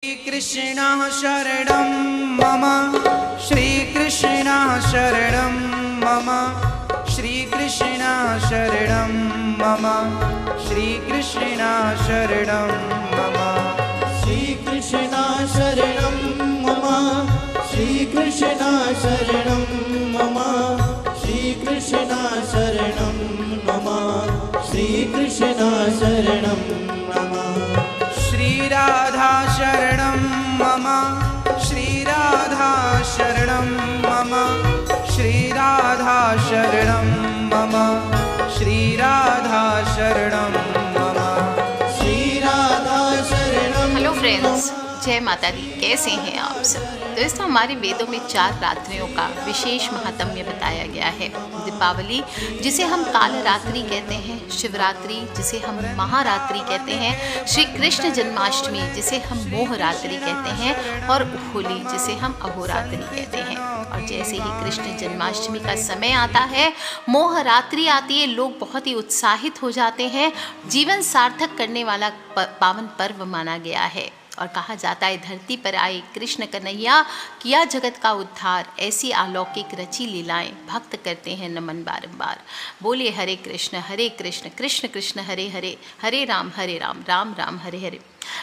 कृष्ण शरणं मम श्रीकृष्ण शरणं मम श्रीकृष्ण शरणं मम श्रीकृष्ण शरणं मम श्रीकृष्ण शरणं मम श्रीकृष्ण शरणं मम श्रीकृष्ण शरणं मम श्रीकृष्ण शरणं मम श्रीराधा शरणं मम श्रीराधा शरणं मम श्रीराधा शरणं मम श्रीराधा शरणं मम श्रीराधा शरणं। हेलो फ्रेंड्स, जय माता दी। कैसे हैं आप सब? दोस्तों, हमारे वेदों में 4 रात्रियों का विशेष महात्म्य बताया गया है। दीपावली, जिसे हम कालरात्रि कहते हैं, शिवरात्रि, जिसे हम महारात्रि कहते हैं, श्री कृष्ण जन्माष्टमी, जिसे हम मोहरात्रि कहते हैं, और होली, जिसे हम अहोरात्रि कहते हैं। और जैसे ही कृष्ण जन्माष्टमी का समय आता है, मोहरात्रि आती है, लोग बहुत ही उत्साहित हो जाते हैं। जीवन सार्थक करने वाला पावन पर्व माना गया है और कहा जाता है, धरती पर आए कृष्ण कन्हैया, किया जगत का उद्धार, ऐसी अलौकिक रची लीलाएं भक्त करते हैं नमन बारंबार। बोलिए हरे कृष्ण कृष्ण कृष्ण हरे हरे, हरे राम राम राम हरे हरे।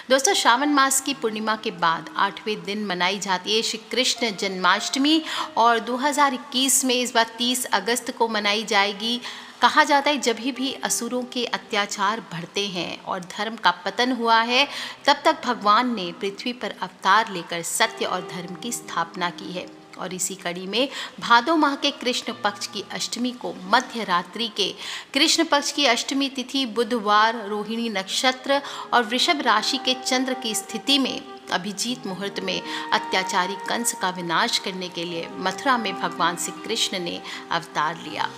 दोस्तों, श्रावण मास की पूर्णिमा के बाद 8वें दिन मनाई जाती है श्री कृष्ण जन्माष्टमी, और 2021 में इस बार 30 अगस्त को मनाई जाएगी। कहा जाता है, जब भी असुरों के अत्याचार बढ़ते हैं और धर्म का पतन हुआ है, तब तक भगवान ने पृथ्वी पर अवतार लेकर सत्य और धर्म की स्थापना की है। और इसी कड़ी में भादो माह के कृष्ण पक्ष की अष्टमी को, मध्य रात्रि के कृष्ण पक्ष की अष्टमी तिथि बुधवार, रोहिणी नक्षत्र और वृषभ राशि के चंद्र की स्थिति में अभिजीत मुहूर्त में अत्याचारी कंस का विनाश करने के लिए मथुरा में भगवान श्री कृष्ण ने अवतार लिया।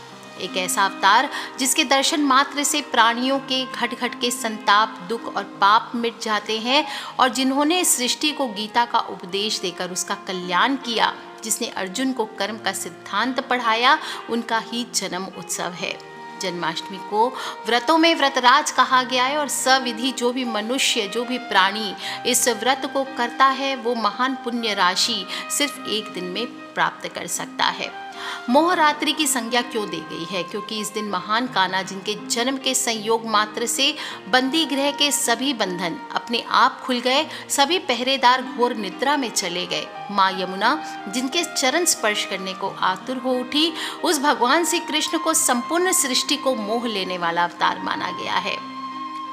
एक ऐसा अवतार जिसके दर्शन मात्र से प्राणियों के घट घट के संताप, दुख और पाप मिट जाते हैं, और जिन्होंने सृष्टि को गीता का उपदेश देकर उसका कल्याण किया, जिसने अर्जुन को कर्म का सिद्धांत पढ़ाया, उनका ही जन्म उत्सव है। जन्माष्टमी को व्रतों में व्रतराज कहा गया है, और सविधि जो भी मनुष्य, जो भी प्राणी इस व्रत को करता है, वो महान पुण्य राशि सिर्फ एक दिन में प्राप्त कर सकता है। मोहरात्रि की संज्ञा क्यों दी गई है? क्योंकि इस दिन महान कान्हा, जिनके जन्म के संयोग मात्र से बंदी गृह के सभी बंधन अपने आप खुल गए, सभी पहरेदार घोर निद्रा में चले गए, माँ यमुना, जिनके चरण स्पर्श करने को आतुर हो उठी, उस भगवान श्री कृष्ण को संपूर्ण सृष्टि को मोह लेने वाला अवतार माना गया है।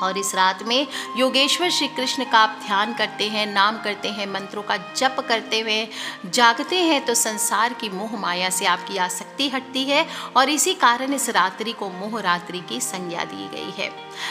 और इस रात में योगेश्वर श्री कृष्ण का आप ध्यान करते हैं, नाम करते हैं, मंत्रों का जप करते हुए जागते हैं, तो संसार की मोह माया से आपकी आसक्ति हटती है, और इसी कारण इस रात्रि को मोह रात्रि की संज्ञा दी गई है।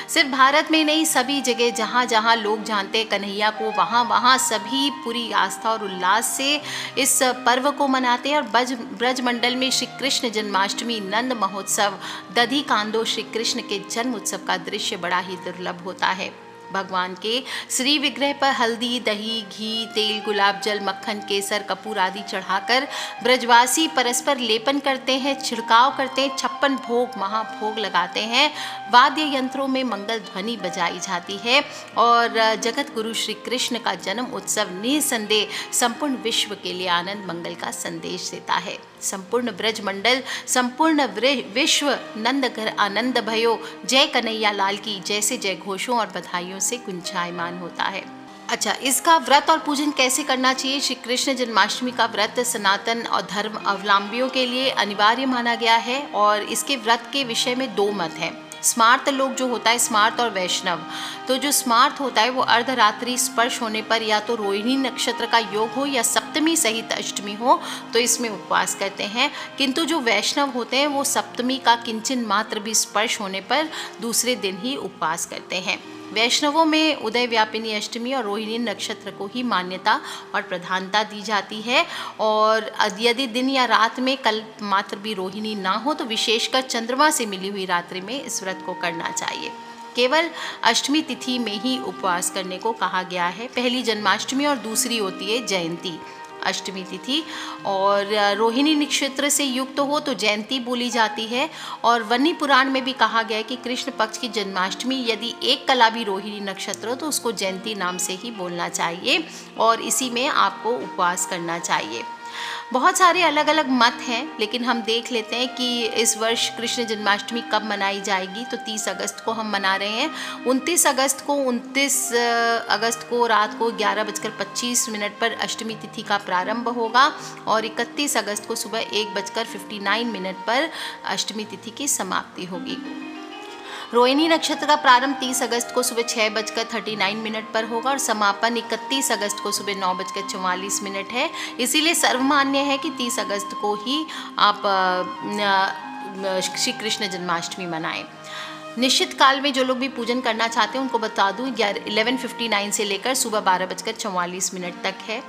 सिर्फ भारत में नहीं, सभी जगह जहाँ जहाँ लोग जानते हैं कन्हैया को, वहाँ वहाँ सभी पूरी आस्था और उल्लास से इस पर्व को मनाते हैं। और ब्रज मंडल में श्री कृष्ण जन्माष्टमी, नंद महोत्सव, दधी कांदो श्री कृष्ण के जन्म उत्सव का दृश्य बड़ा ही दुर्लभ होता है। भगवान के श्री विग्रह पर हल्दी, दही, घी, तेल, गुलाब जल, मक्खन, केसर, कपूर आदि चढ़ाकर ब्रजवासी परस्पर लेपन करते हैं, छिड़काव करते हैं, 56 भोग महाभोग लगाते हैं, वाद्य यंत्रों में मंगल ध्वनि बजाई जाती है, और जगत गुरु श्री कृष्ण का जन्म उत्सव निसंदेह संपूर्ण विश्व के लिए आनंद मंगल का संदेश देता है। संपूर्ण ब्रज मंडल, संपूर्ण विश्व नंद घर आनंद भयो, जय कन्हैया लाल की जैसे जय घोषों और बधाइयों से गुंजायमान होता है। अच्छा, इसका व्रत और पूजन कैसे करना चाहिए? श्री कृष्ण जन्माष्टमी का व्रत सनातन और धर्म अवलंबियों के लिए अनिवार्य माना गया है, और इसके व्रत के विषय में 2 मत हैं। स्मार्त लोग जो होता है, स्मार्त और वैष्णव, तो जो स्मार्त होता है वो अर्धरात्रि स्पर्श होने पर या तो रोहिणी नक्षत्र का योग हो या सप्तमी सहित अष्टमी हो, तो इसमें उपवास करते हैं। किंतु जो वैष्णव होते हैं वो सप्तमी का किंचन मात्र भी स्पर्श होने पर दूसरे दिन ही उपवास करते हैं। वैष्णवों में उदय व्यापिनी अष्टमी और रोहिणी नक्षत्र को ही मान्यता और प्रधानता दी जाती है, और यदि दिन या रात में कल मात्र भी रोहिणी ना हो तो विशेषकर चंद्रमा से मिली हुई रात्रि में इस व्रत को करना चाहिए। केवल अष्टमी तिथि में ही उपवास करने को कहा गया है। पहली जन्माष्टमी और दूसरी होती है जयंती। अष्टमी तिथि। और रोहिणी नक्षत्र से युक्त हो तो जयंती बोली जाती है। और वन्नी पुराण में भी कहा गया है कि कृष्ण पक्ष की जन्माष्टमी यदि एक कला भी रोहिणी नक्षत्र हो तो उसको जयंती नाम से ही बोलना चाहिए और इसी में आपको उपवास करना चाहिए। बहुत सारे अलग अलग मत हैं, लेकिन हम देख लेते हैं कि इस वर्ष कृष्ण जन्माष्टमी कब मनाई जाएगी। तो 30 अगस्त को हम मना रहे हैं। 29 अगस्त को रात को 11:25 पर अष्टमी तिथि का प्रारंभ होगा और 31 अगस्त को सुबह 1:59 पर अष्टमी तिथि की समाप्ति होगी। रोहिणी नक्षत्र का प्रारंभ 30 अगस्त को सुबह 6:39 पर होगा और समापन 31 अगस्त को सुबह 9:44 है। इसीलिए सर्वमान्य है कि 30 अगस्त को ही आप श्री कृष्ण जन्माष्टमी मनाएं। निश्चित काल में जो लोग भी पूजन करना चाहते हैं उनको बता दूं 11:59 से लेकर सुबह 12:44 तक है।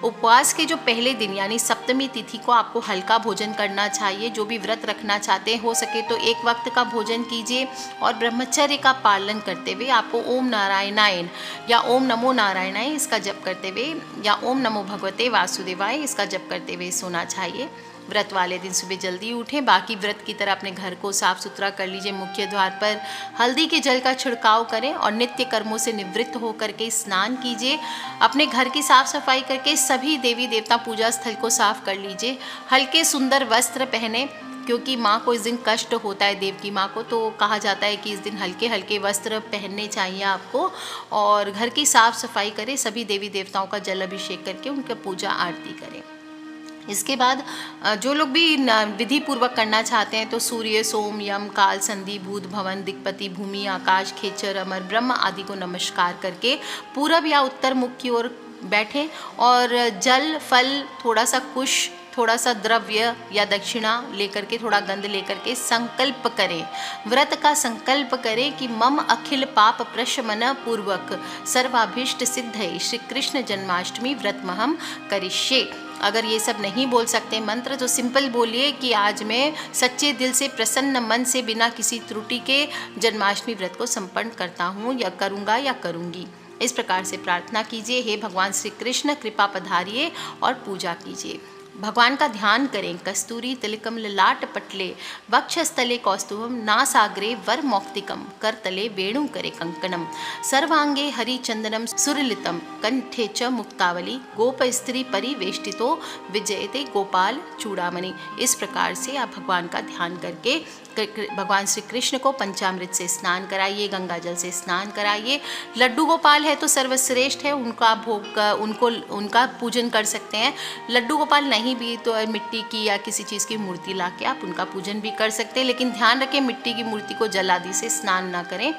उपवास के जो पहले दिन यानी सप्तमी तिथि को आपको हल्का भोजन करना चाहिए। जो भी व्रत रखना चाहते हैं हो सके तो एक वक्त का भोजन कीजिए और ब्रह्मचर्य का पालन करते हुए आपको ओम नारायणाय या ओम नमो नारायणाय इसका जप करते हुए या ओम नमो भगवते वासुदेवाय इसका जप करते हुए सोना चाहिए। व्रत वाले दिन सुबह जल्दी उठें। बाकी व्रत की तरह अपने घर को साफ सुथरा कर लीजिए। मुख्य द्वार पर हल्दी के जल का छिड़काव करें और नित्य कर्मों से निवृत्त होकर के स्नान कीजिए। अपने घर की साफ सफाई करके सभी देवी देवता पूजा स्थल को साफ कर लीजिए। हल्के सुंदर वस्त्र पहने क्योंकि माँ को इस दिन कष्ट होता है, देव की माँ को, तो कहा जाता है कि इस दिन हल्के हल्के वस्त्र पहनने चाहिए आपको। और घर की साफ सफाई करें, सभी देवी देवताओं का जल अभिषेक करके उनका पूजा आरती करें। इसके बाद जो लोग भी विधि पूर्वक करना चाहते हैं तो सूर्य, सोम, यम, काल, संधि, भूत, भवन, दिक्पति, भूमि, आकाश, खेचर, अमर, ब्रह्म आदि को नमस्कार करके पूरब या उत्तर मुख की ओर बैठें और जल, फल, थोड़ा सा कुश, थोड़ा सा द्रव्य या दक्षिणा लेकर के, थोड़ा गंध लेकर के संकल्प करें। व्रत का संकल्प करें कि मम अखिल पाप प्रशमन पूर्वक सर्वाभीष्ट सिद्धये श्री कृष्ण जन्माष्टमी व्रतमहम करिष्ये। अगर ये सब नहीं बोल सकते मंत्र तो सिंपल बोलिए कि आज मैं सच्चे दिल से प्रसन्न मन से बिना किसी त्रुटि के जन्माष्टमी व्रत को संपन्न करता हूँ या करूँगा या करूँगी। इस प्रकार से प्रार्थना कीजिए, हे भगवान श्री कृष्ण कृपा पधारिए और पूजा कीजिए। भगवान का ध्यान करें। कस्तूरी तिलकम ललाट पटले वक्षस्थले कौस्तुभम नासाग्रे वर मौक्तिकम करतले वेणु करे कंकणम सर्वांगे हरिचंदनम सुरलितम कंठे च मुक्तावली गोप स्त्री परिवेष्टितो विजयते गोपाल चूड़ामणि। इस प्रकार से आप भगवान का ध्यान करके भगवान श्री कृष्ण को पंचामृत से स्नान कराइए, गंगा जल से स्नान कराइए। लड्डू गोपाल है तो सर्वश्रेष्ठ है, उनका भोग उनका पूजन कर सकते हैं। लड्डू गोपाल नहीं भी तो मिट्टी की या किसी चीज़ की मूर्ति लाके आप उनका पूजन भी कर सकते हैं, लेकिन ध्यान रखें मिट्टी की मूर्ति को जल आदि से स्नान ना करें।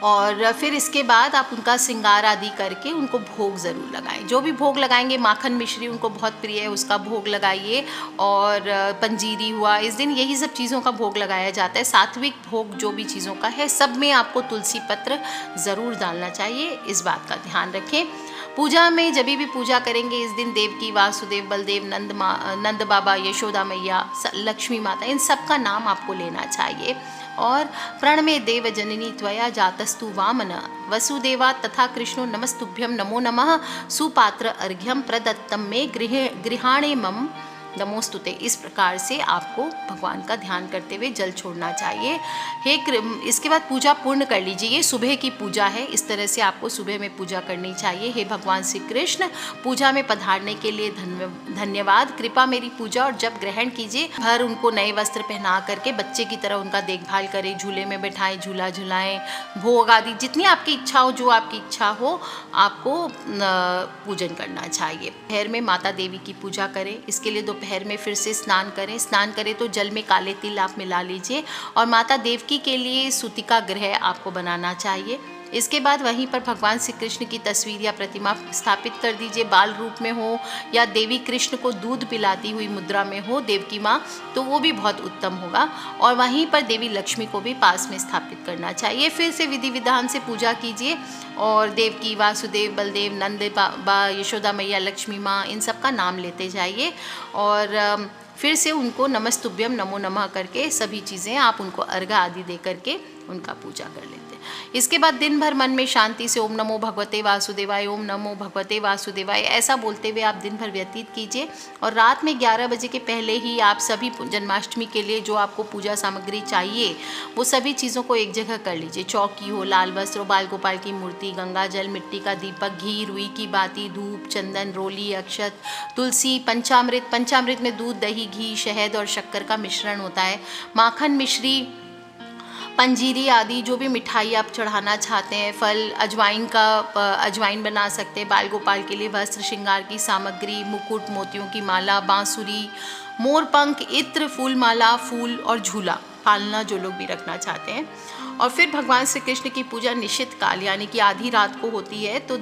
और फिर इसके बाद आप उनका श्रृंगार आदि करके उनको भोग ज़रूर लगाएं। जो भी भोग लगाएंगे, माखन मिश्री उनको बहुत प्रिय है, उसका भोग लगाइए। और पंजीरी हुआ, इस दिन यही सब चीज़ों का भोग लगाया जाता है। सात्विक भोग जो भी चीज़ों का है सब में आपको तुलसी पत्र ज़रूर डालना चाहिए, इस बात का ध्यान रखें। पूजा में जब भी पूजा करेंगे इस दिन देवकी, वासुदेव, बलदेव, नंद बाबा, यशोदा मैया, लक्ष्मी माता, इन सब का नाम आपको लेना चाहिए। और प्रणमे देव जननी त्वया जातस्तु वामन वसुदेवा तथा कृष्णो नमस्तुभ्यम नमो नमः सुपात्र अर्घ्यम प्रदत्तम में गृहाणे मम नमोस्तुते। इस प्रकार से आपको भगवान का ध्यान करते हुए जल छोड़ना चाहिए। इसके बाद पूजा पूर्ण कर लीजिए। ये सुबह की पूजा है, इस तरह से आपको सुबह में पूजा करनी चाहिए। हे भगवान श्री कृष्ण, पूजा में पधारने के लिए धन्यवाद। कृपा मेरी पूजा और जब ग्रहण कीजिए। भर उनको नए वस्त्र पहना करके बच्चे की तरह उनका देखभाल करें, झूले में बैठाएं, झूला झुलाएं, भोग आदि जितनी आपकी इच्छा हो, जो आपकी इच्छा हो आपको पूजन करना चाहिए। दोपहर में माता देवी की पूजा करें। इसके लिए दोपहर में फिर से स्नान करें तो जल में काले तिल आप मिला लीजिए। और माता देवकी के लिए सूतिका ग्रह आपको बनाना चाहिए। इसके बाद वहीं पर भगवान श्री कृष्ण की तस्वीर या प्रतिमा स्थापित कर दीजिए। बाल रूप में हो या देवी कृष्ण को दूध पिलाती हुई मुद्रा में हो देवकी माँ, तो वो भी बहुत उत्तम होगा। और वहीं पर देवी लक्ष्मी को भी पास में स्थापित करना चाहिए। फिर से विधि विधान से पूजा कीजिए और देवकी, वासुदेव, बलदेव, नंद बाबा, यशोदा मैया, लक्ष्मी माँ, इन सब का नाम लेते जाइए। और फिर से उनको नमस्तुभ्यम नमो नमः करके सभी चीज़ें आप उनको अर्घ्य आदि दे करके उनका पूजा कर लेते हैं। इसके बाद दिन भर मन में शांति से ओम नमो भगवते वासुदेवाय, ओम नमो भगवते वासुदेवाय ऐसा बोलते हुए आप दिन भर व्यतीत कीजिए। और रात में 11 बजे के पहले ही आप सभी जन्माष्टमी के लिए जो आपको पूजा सामग्री चाहिए वो सभी चीज़ों को एक जगह कर लीजिए। चौकी हो, लाल वस्त्र, बाल गोपाल की मूर्ति, गंगा जल, मिट्टी का दीपक, घी, रुई की बाती, धूप, चंदन, रोली, अक्षत, तुलसी, पंचामृत। पंचामृत में दूध, दही, घी, शहद और शक्कर का मिश्रण होता है। माखन, मिश्री, पंजीरी आदि जो भी मिठाई आप चढ़ाना चाहते हैं, फल, अजवाइन बना सकते हैं। बाल गोपाल के लिए वस्त्र, श्रृंगार की सामग्री, मुकुट, मोतियों की माला, बांसुरी, मोरपंख, इत्र, फूल माला, फूल और झूला, पालना जो लोग भी रखना चाहते हैं। और फिर भगवान श्री कृष्ण की पूजा निश्चित काल यानी कि आधी रात को होती है। तो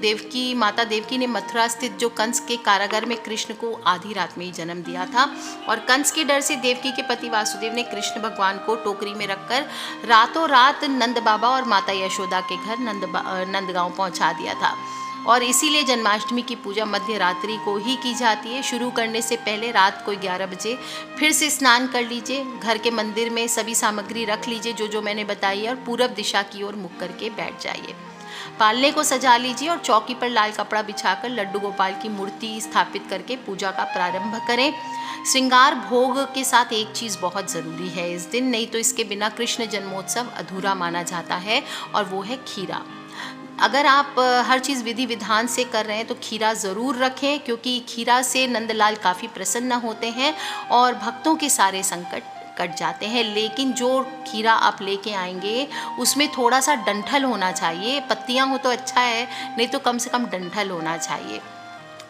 माता देवकी ने मथुरा स्थित जो कंस के कारागार में कृष्ण को आधी रात में ही जन्म दिया था। और कंस के डर से देवकी के पति वासुदेव ने कृष्ण भगवान को टोकरी में रखकर रातों रात नंद बाबा और माता यशोदा के घर नंदगांव पहुंचा दिया था। और इसीलिए जन्माष्टमी की पूजा मध्य रात्रि को ही की जाती है। शुरू करने से पहले रात को 11 बजे फिर से स्नान कर लीजिए। घर के मंदिर में सभी सामग्री रख लीजिए जो मैंने बताई है, और पूरब दिशा की ओर मुख करके बैठ जाइए। पालने को सजा लीजिए और चौकी पर लाल कपड़ा बिछाकर लड्डू गोपाल की मूर्ति स्थापित करके पूजा का प्रारंभ करें। श्रृंगार भोग के साथ एक चीज़ बहुत ज़रूरी है इस दिन, नहीं तो इसके बिना कृष्ण जन्मोत्सव अधूरा माना जाता है, और वो है खीरा। अगर आप हर चीज़ विधि विधान से कर रहे हैं तो खीरा ज़रूर रखें, क्योंकि खीरा से नंदलाल काफ़ी प्रसन्न होते हैं और भक्तों के सारे संकट कट जाते हैं। लेकिन जो खीरा आप लेके आएंगे उसमें थोड़ा सा डंठल होना चाहिए। पत्तियां हो तो अच्छा है, नहीं तो कम से कम डंठल होना चाहिए।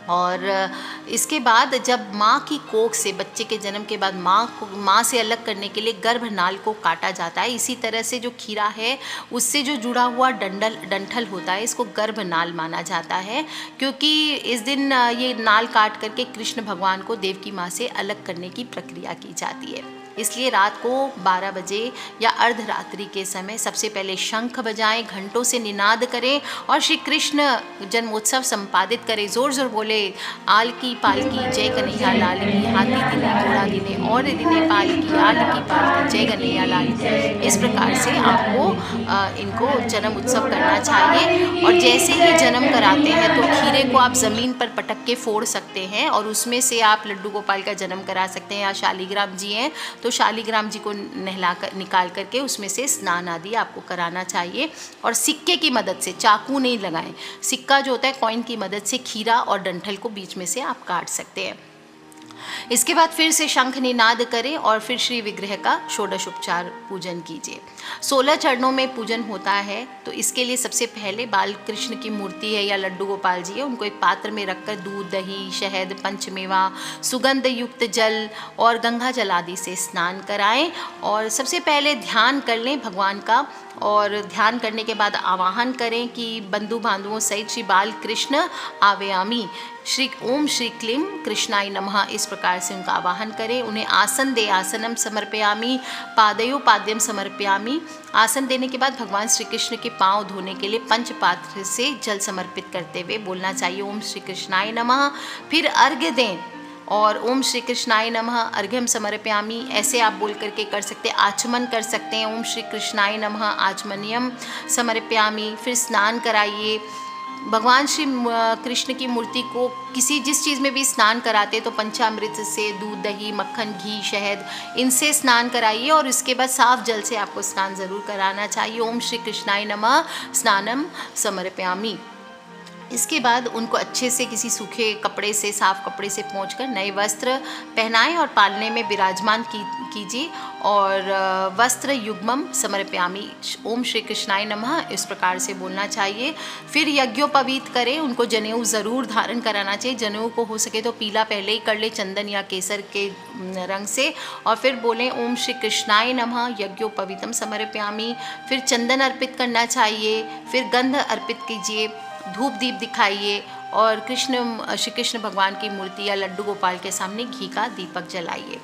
और इसके बाद जब माँ की कोख से बच्चे के जन्म के बाद माँ से अलग करने के लिए गर्भनाल को काटा जाता है। इसी तरह से जो खीरा है उससे जो जुड़ा हुआ डंठल होता है, इसको गर्भनाल माना जाता है, क्योंकि इस दिन ये नाल काट करके कृष्ण भगवान को देवकी माँ से अलग करने की प्रक्रिया की जाती है। इसलिए रात को 12 बजे या अर्धरात्रि के समय सबसे पहले शंख बजाएं, घंटों से निनाद करें और श्री कृष्ण जन्मोत्सव संपादित करें। जोर जोर बोले, आल की पालकी जय कन्हैया लाल की, हाथी दिने घोड़ा दिने और दिने पालकी, आल की पालकी जय कन्हैया लाल की। इस प्रकार से आपको इनको जन्म उत्सव करना चाहिए। और जैसे ही जन्म कराते हैं तो खीरे को आप ज़मीन पर पटक के फोड़ सकते हैं और उसमें से आप लड्डू गोपाल का जन्म करा सकते हैं। या शालिग्राम जी हैं तो शालिग्राम जी को निकाल करके उसमें से स्नान आदि आपको कराना चाहिए। और सिक्के की मदद से, चाकू नहीं लगाएं, सिक्का जो होता है कॉइन की मदद से खीरा और डंठल को बीच में से आप काट सकते हैं। इसके बाद फिर से शंख निनाद करें और फिर श्री विग्रह का षोडशोपचार पूजन कीजिए। 16 चरणों में पूजन होता है। तो इसके लिए सबसे पहले बाल कृष्ण की मूर्ति है या लड्डू गोपाल जी है, उनको एक पात्र में रखकर दूध, दही, शहद, पंचमेवा, सुगंध युक्त जल और गंगा जल आदि से स्नान कराएं। और सबसे पहले ध्यान कर लें भगवान का, और ध्यान करने के बाद आवाहन करें कि बंधु बांधवों सहित श्री बाल कृष्ण आवेयामी, श्री ओम श्री क्लीम कृष्णाय नमः, इस प्रकार से उनका आवाहन करें। उन्हें आसन दे, आसनम समर्पयामी, पादयो पाद्यम समर्पयामी। आसन देने के बाद भगवान श्री कृष्ण के पांव धोने के लिए पंचपात्र से जल समर्पित करते हुए बोलना चाहिए ओम श्री कृष्णाय नमः। फिर अर्घ्य दें और ओम श्री कृष्णाय नमः अर्घ्यम समर्पयामी ऐसे आप बोल करके कर सकते हैं। आचमन कर सकते हैं, ओम श्री कृष्णाय नमः आचमनियम समर्पयामी। फिर स्नान कराइए। भगवान श्री कृष्ण की मूर्ति को जिस चीज़ में भी स्नान कराते तो पंचामृत से, दूध, दही, मक्खन, घी, शहद, इनसे स्नान कराइए। और इसके बाद साफ जल से आपको स्नान ज़रूर कराना चाहिए। ओम श्री कृष्णाय नमः स्नानम समर्पयामी। इसके बाद उनको अच्छे से किसी सूखे कपड़े से, साफ कपड़े से पोंछकर नए वस्त्र पहनाएं और पालने में विराजमान कीजिए। और वस्त्र युग्मम समर्पयामी, ओम श्री कृष्णाय नमः इस प्रकार से बोलना चाहिए। फिर यज्ञोपवीत करें, उनको जनेऊ ज़रूर धारण कराना चाहिए। जनेऊ को हो सके तो पीला पहले ही कर ले, चंदन या केसर के रंग से। और फिर बोलें ओम श्री कृष्णाय नमः यज्ञोपवीतम समर्पयामी। फिर चंदन अर्पित करना चाहिए। फिर गंध अर्पित कीजिए, धूप दीप दिखाइए और श्री कृष्ण भगवान की मूर्ति या लड्डू गोपाल के सामने घी का दीपक जलाइए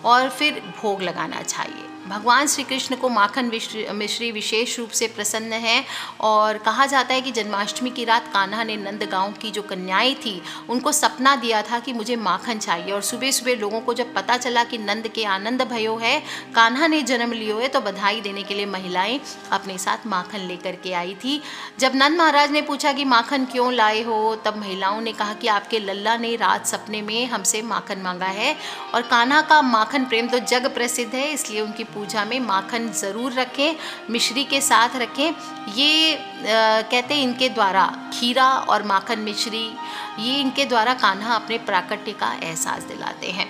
और फिर भोग लगाना चाहिए। भगवान श्री कृष्ण को माखन मिश्री विशेष रूप से प्रसन्न है और कहा जाता है कि जन्माष्टमी की रात कान्हा ने नंद गांव की जो कन्याएं थी उनको सपना दिया था कि मुझे माखन चाहिए, और सुबह सुबह लोगों को जब पता चला कि नंद के आनंद भयो है, कान्हा ने जन्म लियो है, तो बधाई देने के लिए महिलाएं अपने साथ माखन लेकर के आई थी। जब नंद महाराज ने पूछा कि माखन क्यों लाए हो, तब महिलाओं ने कहा कि आपके लल्ला ने रात सपने में हमसे माखन मांगा है, और कान्हा का माखन प्रेम तो जग प्रसिद्ध है, इसलिए उनकी पूजा में माखन ज़रूर रखें, मिश्री के साथ रखें। ये कहते हैं इनके द्वारा खीरा और माखन मिश्री, ये इनके द्वारा कान्हा अपने प्राकट्य का एहसास दिलाते हैं।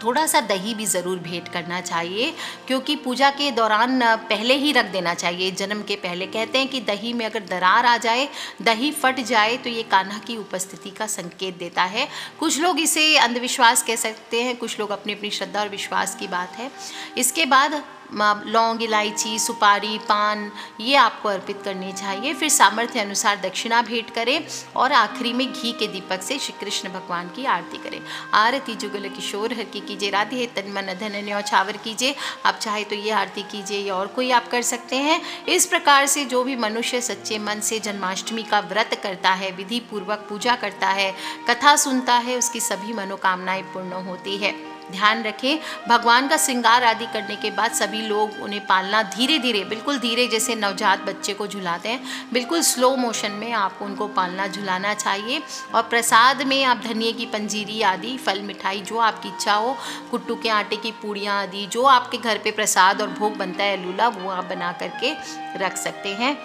थोड़ा सा दही भी ज़रूर भेंट करना चाहिए, क्योंकि पूजा के दौरान पहले ही रख देना चाहिए, जन्म के पहले। कहते हैं कि दही में अगर दरार आ जाए, दही फट जाए, तो ये कान्हा की उपस्थिति का संकेत देता है। कुछ लोग इसे अंधविश्वास कह सकते हैं, कुछ लोग अपनी अपनी श्रद्धा और विश्वास की बात है। इसके बाद लौंग, इलायची, सुपारी, पान ये आपको अर्पित करनी चाहिए। फिर सामर्थ्य अनुसार दक्षिणा भेंट करें और आखिरी में घी के दीपक से श्री कृष्ण भगवान की आरती करें। आरती जुगल किशोर हर की कीजिए, राधे तन मन धन न्यौछावर कीजिए। आप चाहे तो ये आरती कीजिए या और कोई आप कर सकते हैं। इस प्रकार से जो भी मनुष्य सच्चे मन से जन्माष्टमी का व्रत करता है, विधि पूर्वक पूजा करता है, कथा सुनता है, उसकी सभी मनोकामनाएं पूर्ण होती है। ध्यान रखें, भगवान का श्रृंगार आदि करने के बाद सभी लोग उन्हें पालना धीरे धीरे, बिल्कुल धीरे, जैसे नवजात बच्चे को झुलाते हैं, बिल्कुल स्लो मोशन में आपको उनको पालना झुलाना चाहिए। और प्रसाद में आप धनिये की पंजीरी आदि, फल मिठाई जो आपकी इच्छा हो, कुट्टू के आटे की पूड़ियाँ आदि, जो आपके घर पे प्रसाद और भोग बनता है लूला, वो आप बना करके रख सकते हैं।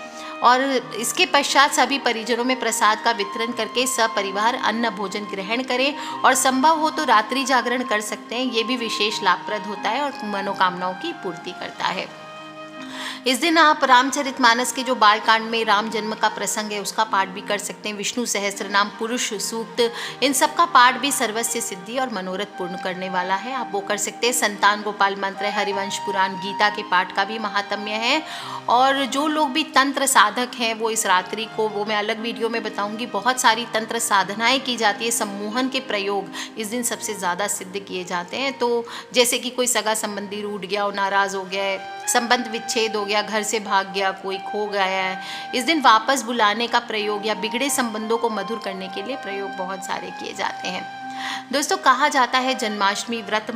और इसके पश्चात सभी परिजनों में प्रसाद का वितरण करके सपरिवार अन्न भोजन ग्रहण करें, और संभव हो तो रात्रि जागरण कर सकते हैं। ये भी विशेष लाभप्रद होता है और मनोकामनाओं की पूर्ति करता है। इस दिन आप रामचरितमानस के जो बालकांड में राम जन्म का प्रसंग है उसका पाठ भी कर सकते हैं। विष्णु सहस्त्रनाम, पुरुष सूक्त, इन सब का पाठ भी सर्वस्व सिद्धि और मनोरथ पूर्ण करने वाला है, आप वो कर सकते हैं। संतान गोपाल मंत्र, हरिवंश पुराण, गीता के पाठ का भी महात्म्य है। और जो लोग भी तंत्र साधक हैं वो इस रात्रि को, वो मैं अलग वीडियो में बताऊंगी, बहुत सारी तंत्र साधनाएं की जाती है। सम्मोहन के प्रयोग इस दिन सबसे ज़्यादा सिद्ध किए जाते हैं। तो जैसे कि कोई सगा संबंधी रूठ गया और नाराज़ हो गया है, संबंध विच्छेद हो गया, घर से भाग गया, कोई खो गया है, इस दिन वापस बुलाने का प्रयोग या बिगड़े संबंधों को मधुर करने के लिए प्रयोग बहुत सारे किए जाते हैं। दोस्तों, कहा जाता है जन्माष्टमी व्रत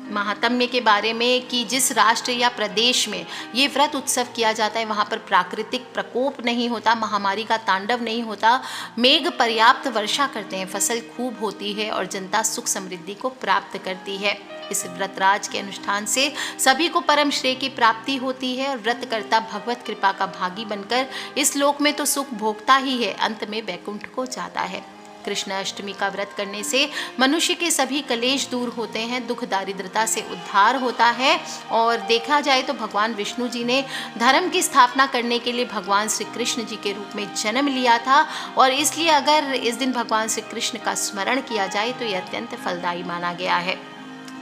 महात्म्य के बारे में कि जिस राष्ट्र या प्रदेश में ये व्रत उत्सव किया जाता है वहाँ पर प्राकृतिक प्रकोप नहीं होता, महामारी का तांडव नहीं होता, मेघ पर्याप्त वर्षा करते हैं, फसल खूब होती है और जनता सुख समृद्धि को प्राप्त करती है। इस व्रतराज के अनुष्ठान से सभी को परम श्रेय की प्राप्ति होती है और व्रतकर्ता भगवत कृपा का भागी बनकर इस लोक में तो सुख भोगता ही है, अंत में वैकुंठ को जाता है। कृष्ण अष्टमी का व्रत करने से मनुष्य के सभी कलेश दूर होते हैं, दुख दारिद्रता से उद्धार होता है। और देखा जाए तो भगवान विष्णु जी ने धर्म की स्थापना करने के लिए भगवान श्री कृष्ण जी के रूप में जन्म लिया था, और इसलिए अगर इस दिन भगवान श्री कृष्ण का स्मरण किया जाए तो यह अत्यंत फलदायी माना गया है।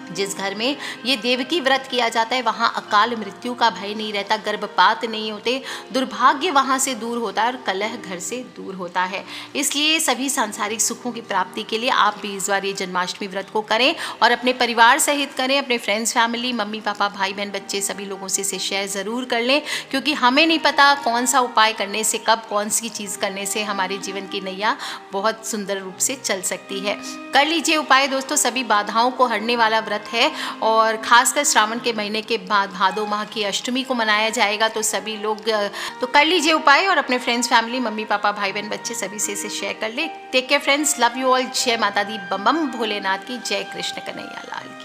जिस घर में ये देवकी व्रत किया जाता है वहाँ अकाल मृत्यु का भय नहीं रहता, गर्भपात नहीं होते, दुर्भाग्य वहाँ से दूर होता है और कलह घर से दूर होता है। इसलिए सभी सांसारिक सुखों की प्राप्ति के लिए आप भी इस बार ये जन्माष्टमी व्रत को करें और अपने परिवार सहित करें, अपने फ्रेंड्स, फैमिली, मम्मी पापा, भाई बहन, बच्चे, सभी लोगों से इसे शेयर ज़रूर कर लें, क्योंकि हमें नहीं पता कौन सा उपाय करने से, कब कौन सी चीज़ करने से हमारे जीवन की नैया बहुत सुंदर रूप से चल सकती है। कर लीजिए उपाय दोस्तों, सभी बाधाओं को हरने वाला व्रत है और खासकर श्रावण के महीने के बाद भादो माह की अष्टमी को मनाया जाएगा, तो सभी लोग तो कर लीजिए उपाय और अपने फ्रेंड्स, फैमिली, मम्मी पापा, भाई बहन, बच्चे सभी से इसे शेयर कर ले। Take care friends, love you all, जय माता दी, बम बम भोलेनाथ की जय, कृष्ण कन्हैया लाल।